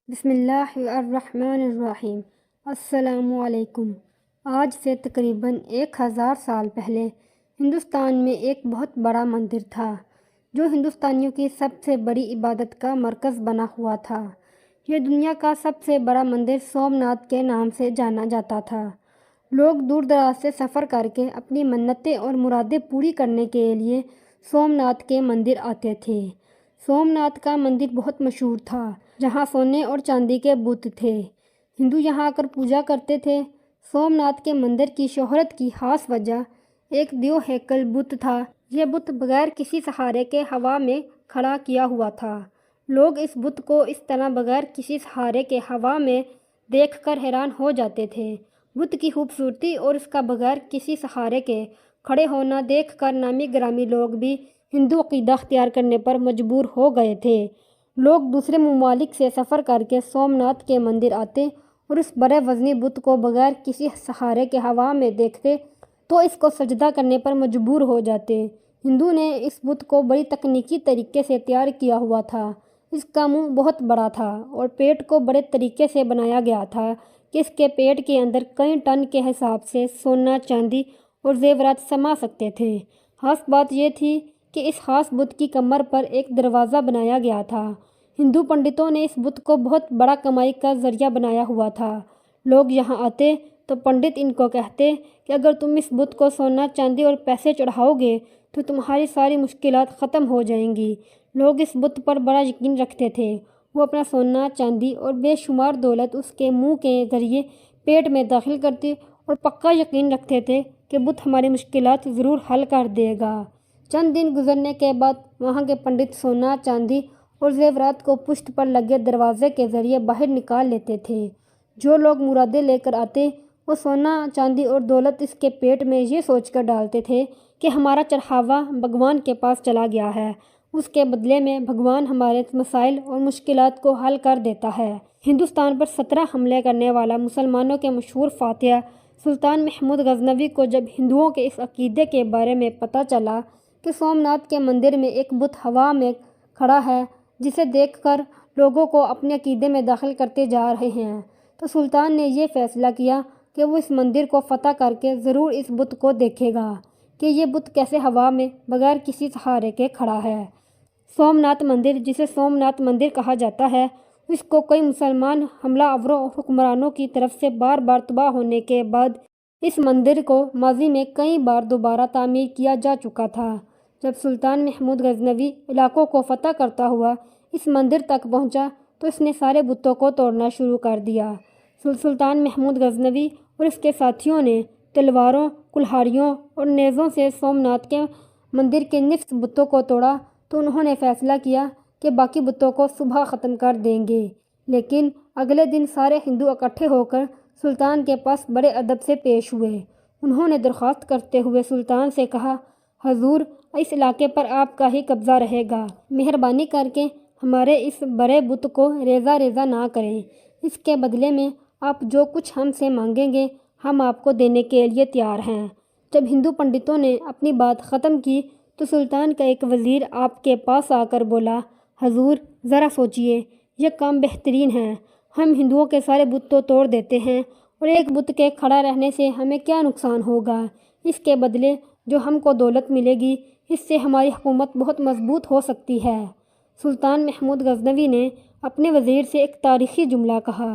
بسم اللہ الرحمن الرحیم۔ السلام علیکم۔ آج سے تقریباً 1000 سال پہلے ہندوستان میں ایک بہت بڑا مندر تھا جو ہندوستانیوں کی سب سے بڑی عبادت کا مرکز بنا ہوا تھا۔ یہ دنیا کا سب سے بڑا مندر سومناتھ کے نام سے جانا جاتا تھا۔ لوگ دور دراز سے سفر کر کے اپنی منتیں اور مرادیں پوری کرنے کے لیے سومناتھ کے مندر آتے تھے۔ سومناتھ کا مندر بہت مشہور تھا جہاں سونے اور چاندی کے بت تھے۔ ہندو یہاں آ کر پوجا کرتے تھے۔ سومناتھ کے مندر کی شہرت کی خاص وجہ ایک دیو ہیکل بت تھا۔ یہ بت بغیر کسی سہارے کے ہوا میں کھڑا کیا ہوا تھا۔ لوگ اس بت کو اس طرح بغیر کسی سہارے کے ہوا میں دیکھ کر حیران ہو جاتے تھے۔ بت کی خوبصورتی اور اس کا بغیر کسی سہارے کے کھڑے ہونا دیکھ کر نامی گرامی لوگ بھی ہندو عقیدہ اختیار کرنے پر مجبور ہو گئے تھے۔ لوگ دوسرے ممالک سے سفر کر کے سومناتھ کے مندر آتے اور اس بڑے وزنی بت کو بغیر کسی سہارے کے ہوا میں دیکھتے تو اس کو سجدہ کرنے پر مجبور ہو جاتے۔ ہندو نے اس بت کو بڑی تکنیکی طریقے سے تیار کیا ہوا تھا۔ اس کا منہ بہت بڑا تھا اور پیٹ کو بڑے طریقے سے بنایا گیا تھا کہ اس کے پیٹ کے اندر کئی ٹن کے حساب سے سونا، چاندی اور زیورات سما سکتے تھے۔ خاص بات یہ تھی کہ اس خاص بت کی کمر پر ایک دروازہ بنایا گیا تھا۔ ہندو پنڈتوں نے اس بت کو بہت بڑا کمائی کا ذریعہ بنایا ہوا تھا۔ لوگ یہاں آتے تو پنڈت ان کو کہتے کہ اگر تم اس بت کو سونا، چاندی اور پیسے چڑھاؤ گے تو تمہاری ساری مشکلات ختم ہو جائیں گی۔ لوگ اس بت پر بڑا یقین رکھتے تھے۔ وہ اپنا سونا، چاندی اور بے شمار دولت اس کے منہ کے ذریعے پیٹ میں داخل کرتے اور پکا یقین رکھتے تھے کہ بت ہماری مشکلات ضرور حل کر دے گا۔ چند دن گزرنے کے بعد وہاں کے پنڈت سونا، چاندی اور زیورات کو پشت پر لگے دروازے کے ذریعے باہر نکال لیتے تھے۔ جو لوگ مرادیں لے کر آتے وہ سونا، چاندی اور دولت اس کے پیٹ میں یہ سوچ کر ڈالتے تھے کہ ہمارا چڑھاوا بھگوان کے پاس چلا گیا ہے، اس کے بدلے میں بھگوان ہمارے مسائل اور مشکلات کو حل کر دیتا ہے۔ ہندوستان پر 17 حملے کرنے والا مسلمانوں کے مشہور فاتح سلطان محمود غزنوی کو جب ہندوؤں کے اس عقیدے کے بارے میں پتہ چلا کہ سومناتھ کے مندر میں ایک بت ہوا میں کھڑا ہے جسے دیکھ کر لوگوں کو اپنے عقیدے میں داخل کرتے جا رہے ہیں، تو سلطان نے یہ فیصلہ کیا کہ وہ اس مندر کو فتح کر کے ضرور اس بت کو دیکھے گا کہ یہ بت کیسے ہوا میں بغیر کسی سہارے کے کھڑا ہے۔ سومناتھ مندر، جسے سومناتھ مندر کہا جاتا ہے، اس کو کئی مسلمان حملہ آوروں اور حکمرانوں کی طرف سے بار بار تباہ ہونے کے بعد اس مندر کو ماضی میں کئی بار دوبارہ تعمیر کیا جا چکا تھا۔ جب سلطان محمود غزنوی علاقوں کو فتح کرتا ہوا اس مندر تک پہنچا تو اس نے سارے بتوں کو توڑنا شروع کر دیا۔ سلطان محمود غزنوی اور اس کے ساتھیوں نے تلواروں، کلہاڑیوں اور نیزوں سے سومناتھ کے مندر کے نصف بتوں کو توڑا تو انہوں نے فیصلہ کیا کہ باقی بتوں کو صبح ختم کر دیں گے۔ لیکن اگلے دن سارے ہندو اکٹھے ہو کر سلطان کے پاس بڑے ادب سے پیش ہوئے۔ انہوں نے درخواست کرتے ہوئے سلطان سے کہا، حضور، اس علاقے پر آپ کا ہی قبضہ رہے گا، مہربانی کر کے ہمارے اس بڑے بت کو ریزہ ریزہ نہ کریں۔ اس کے بدلے میں آپ جو کچھ ہم سے مانگیں گے ہم آپ کو دینے کے لیے تیار ہیں۔ جب ہندو پنڈتوں نے اپنی بات ختم کی تو سلطان کا ایک وزیر آپ کے پاس آ کر بولا، حضور ذرا سوچئے، یہ کام بہترین ہے۔ ہم ہندوؤں کے سارے بت تو توڑ دیتے ہیں اور ایک بت کے کھڑا رہنے سے ہمیں کیا نقصان ہوگا؟ اس کے بدلے جو ہم کو دولت ملے گی اس سے ہماری حکومت بہت مضبوط ہو سکتی ہے۔ سلطان محمود غزنوی نے اپنے وزیر سے ایک تاریخی جملہ کہا،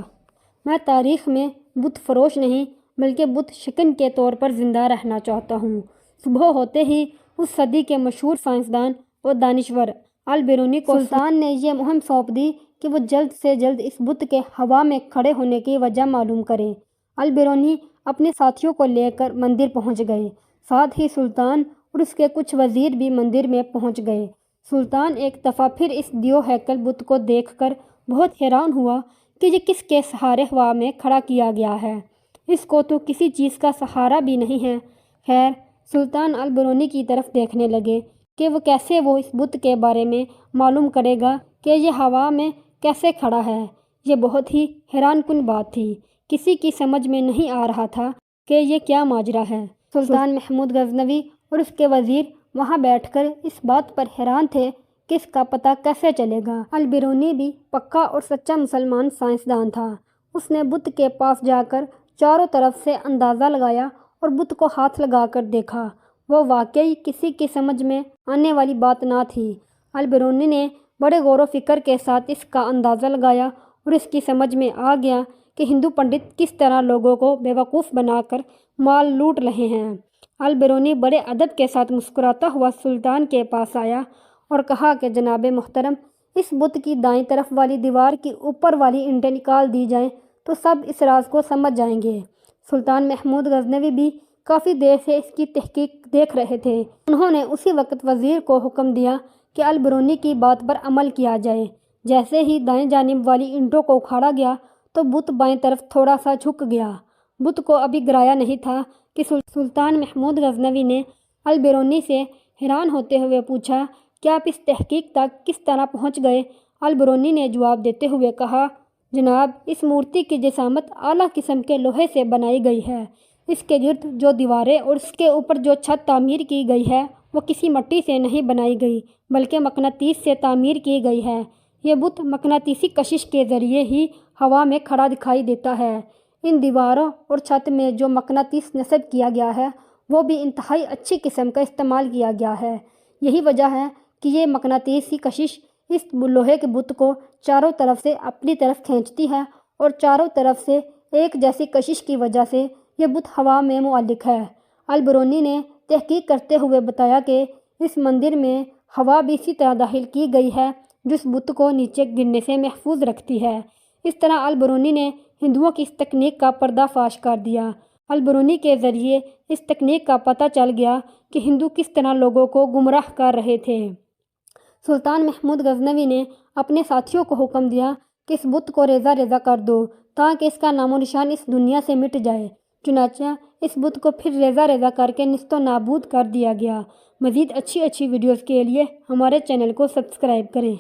میں تاریخ میں بت فروش نہیں بلکہ بت شکن کے طور پر زندہ رہنا چاہتا ہوں۔ صبح ہوتے ہی اس صدی کے مشہور سائنسدان اور دانشور البیرونی کو سلطان نے یہ مہم سونپ دی کہ وہ جلد سے جلد اس بت کے ہوا میں کھڑے ہونے کی وجہ معلوم کریں۔ البیرونی اپنے ساتھیوں کو لے کر مندر پہنچ گئے۔ ساتھ ہی سلطان اور اس کے کچھ وزیر بھی مندر میں پہنچ گئے۔ سلطان ایک دفعہ پھر اس دیو ہیکل بت کو دیکھ کر بہت حیران ہوا کہ یہ کس کے سہارے ہوا میں کھڑا کیا گیا ہے، اس کو تو کسی چیز کا سہارا بھی نہیں ہے۔ خیر، سلطان البیرونی کی طرف دیکھنے لگے کہ وہ اس بت کے بارے میں معلوم کرے گا کہ یہ ہوا میں کیسے کھڑا ہے۔ یہ بہت ہی حیران کن بات تھی۔ کسی کی سمجھ میں نہیں آ رہا تھا کہ یہ کیا ماجرا ہے۔ سلطان محمود غزنوی اور اس کے وزیر وہاں بیٹھ کر اس بات پر حیران تھے کہ کس کا پتہ کیسے چلے گا؟ البیرونی بھی پکا اور سچا مسلمان سائنسدان تھا۔ اس نے بت کے پاس جا کر چاروں طرف سے اندازہ لگایا اور بت کو ہاتھ لگا کر دیکھا۔ وہ واقعی کسی کی سمجھ میں آنے والی بات نہ تھی۔ البیرونی نے بڑے غور و فکر کے ساتھ اس کا اندازہ لگایا اور اس کی سمجھ میں آ گیا کہ ہندو پنڈت کس طرح لوگوں کو بیوقوف بنا کر مال لوٹ رہے ہیں۔ البیرونی بڑے ادب کے ساتھ مسکراتا ہوا سلطان کے پاس آیا اور کہا کہ جناب محترم، اس بت کی دائیں طرف والی دیوار کی اوپر والی اینٹیں نکال دی جائیں تو سب اس راز کو سمجھ جائیں گے۔ سلطان محمود غزنوی بھی کافی دیر سے اس کی تحقیق دیکھ رہے تھے۔ انہوں نے اسی وقت وزیر کو حکم دیا کہ البیرونی کی بات پر عمل کیا جائے۔ جیسے ہی دائیں جانب والی اینٹوں کو اکھاڑا گیا تو بت بائیں طرف تھوڑا سا جھک گیا۔ بت کو ابھی گرایا نہیں تھا کہ سلطان محمود غزنوی نے البیرونی سے حیران ہوتے ہوئے پوچھا کہ آپ اس تحقیق تک کس طرح پہنچ گئے؟ البیرونی نے جواب دیتے ہوئے کہا، جناب، اس مورتی کی جسامت اعلیٰ قسم کے لوہے سے بنائی گئی ہے۔ اس کے گرد جو دیواریں اور اس کے اوپر جو چھت تعمیر کی گئی ہے وہ کسی مٹی سے نہیں بنائی گئی بلکہ مقناطیس سے تعمیر کی گئی ہے۔ یہ بت مقناطیسی کشش کے ذریعے ہی ہوا میں کھڑا دکھائی دیتا ہے۔ ان دیواروں اور چھت میں جو مقناطیس نصب کیا گیا ہے وہ بھی انتہائی اچھی قسم کا استعمال کیا گیا ہے۔ یہی وجہ ہے کہ یہ مقناطیسی کشش اس لوہے کے بت کو چاروں طرف سے اپنی طرف کھینچتی ہے اور چاروں طرف سے ایک جیسی کشش کی وجہ سے یہ بت ہوا میں معلق ہے۔ البیرونی نے تحقیق کرتے ہوئے بتایا کہ اس مندر میں ہوا بھی اسی طرح داخل کی گئی ہے جو اس بت کو نیچے گرنے سے محفوظ رکھتی ہے۔ اس طرح البیرونی نے ہندوؤں کی اس تکنیک کا پردہ فاش کر دیا۔ البیرونی کے ذریعے اس تکنیک کا پتہ چل گیا کہ ہندو کس طرح لوگوں کو گمراہ کر رہے تھے۔ سلطان محمود غزنوی نے اپنے ساتھیوں کو حکم دیا کہ اس بت کو ریزہ ریزہ کر دو تاکہ اس کا نام و نشان اس دنیا سے مٹ جائے۔ چنانچہ اس بت کو پھر ریزہ ریزہ کر کے نیست و نابود کر دیا گیا۔ مزید اچھی ویڈیوز کے لیے ہمارے چینل کو سبسکرائب کریں۔